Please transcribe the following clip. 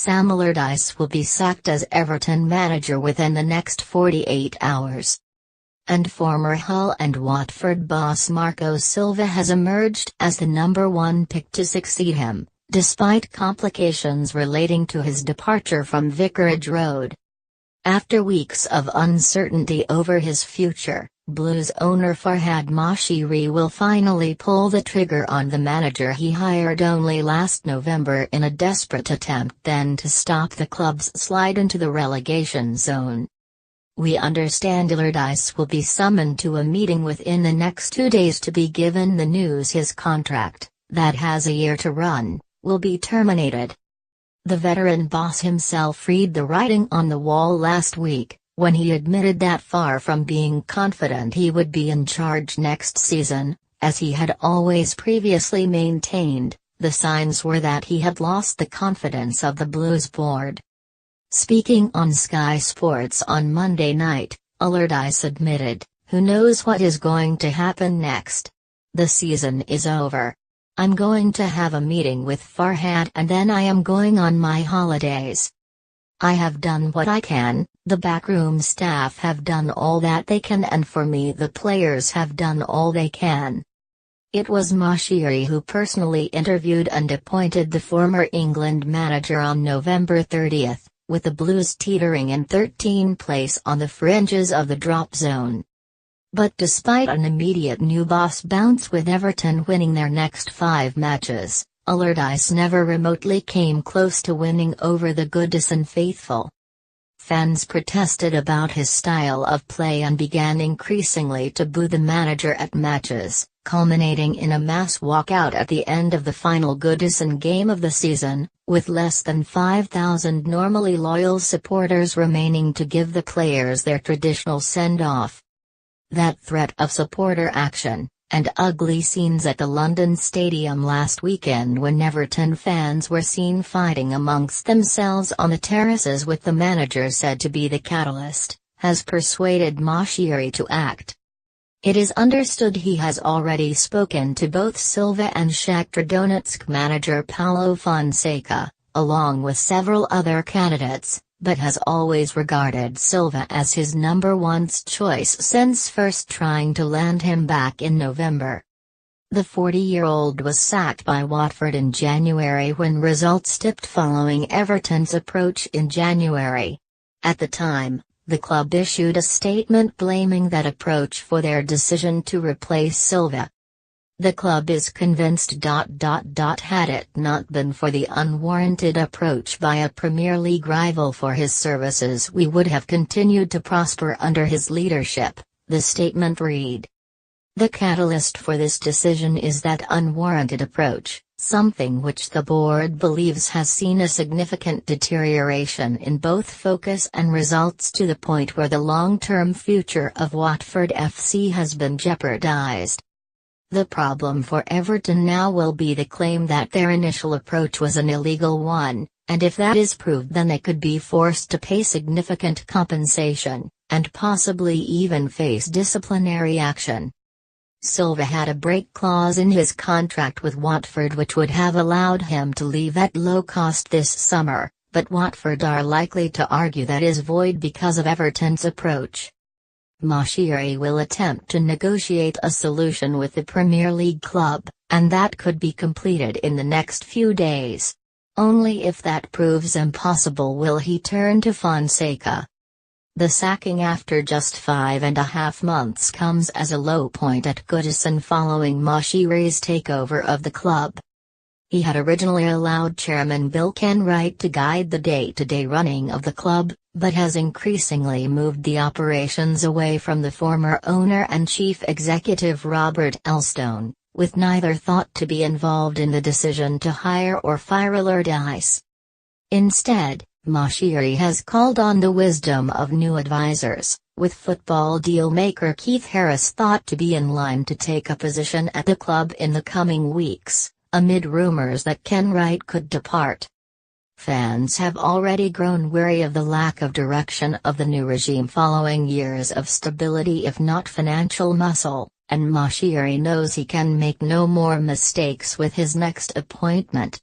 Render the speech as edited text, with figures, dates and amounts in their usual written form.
Sam Allardyce will be sacked as Everton manager within the next 48 hours. And former Hull and Watford boss Marco Silva has emerged as the #1 pick to succeed him, despite complications relating to his departure from Vicarage Road. After weeks of uncertainty over his future, Blues owner Farhad Moshiri will finally pull the trigger on the manager he hired only last November in a desperate attempt then to stop the club's slide into the relegation zone. We understand Allardyce will be summoned to a meeting within the next 2 days to be given the news his contract, that has a year to run, will be terminated. The veteran boss himself read the writing on the wall last week, when he admitted that far from being confident he would be in charge next season, as he had always previously maintained, the signs were that he had lost the confidence of the Blues board. Speaking on Sky Sports on Monday night, Allardyce admitted, "Who knows what is going to happen next? The season is over. I'm going to have a meeting with Farhad and then I am going on my holidays. I have done what I can, the backroom staff have done all that they can and for me the players have done all they can." It was Moshiri who personally interviewed and appointed the former England manager on November 30th, with the Blues teetering in 13th place on the fringes of the drop zone. But despite an immediate new boss bounce with Everton winning their next 5 matches, Allardyce never remotely came close to winning over the Goodison faithful. Fans protested about his style of play and began increasingly to boo the manager at matches, culminating in a mass walkout at the end of the final Goodison game of the season, with less than 5,000 normally loyal supporters remaining to give the players their traditional send-off. That threat of supporter action, and ugly scenes at the London Stadium last weekend when Everton fans were seen fighting amongst themselves on the terraces with the manager said to be the catalyst, has persuaded Moshiri to act. It is understood he has already spoken to both Silva and Shakhtar Donetsk manager Paulo Fonseca, along with several other candidates, but has always regarded Silva as his #1 choice since first trying to land him back in November. The 40-year-old was sacked by Watford in January when results dipped following Everton's approach in January. At the time, the club issued a statement blaming that approach for their decision to replace Silva. The club is convinced. Had it not been for the unwarranted approach by a Premier League rival for his services, we would have continued to prosper under his leadership, the statement read. The catalyst for this decision is that unwarranted approach, something which the board believes has seen a significant deterioration in both focus and results to the point where the long-term future of Watford FC has been jeopardized. The problem for Everton now will be the claim that their initial approach was an illegal one, and if that is proved then they could be forced to pay significant compensation, and possibly even face disciplinary action. Silva had a break clause in his contract with Watford which would have allowed him to leave at low cost this summer, but Watford are likely to argue that is void because of Everton's approach. Moshiri will attempt to negotiate a solution with the Premier League club, and that could be completed in the next few days. Only if that proves impossible will he turn to Fonseca. The sacking after just 5.5 months comes as a low point at Goodison following Moshiri's takeover of the club. He had originally allowed chairman Bill Kenwright to guide the day-to-day running of the club, but has increasingly moved the operations away from the former owner and chief executive Robert Elstone, with neither thought to be involved in the decision to hire or fire Allardyce. Instead, Moshiri has called on the wisdom of new advisors, with football deal-maker Keith Harris thought to be in line to take a position at the club in the coming weeks, amid rumors that Kenwright could depart. Fans have already grown weary of the lack of direction of the new regime following years of stability if not financial muscle, and Moshiri knows he can make no more mistakes with his next appointment.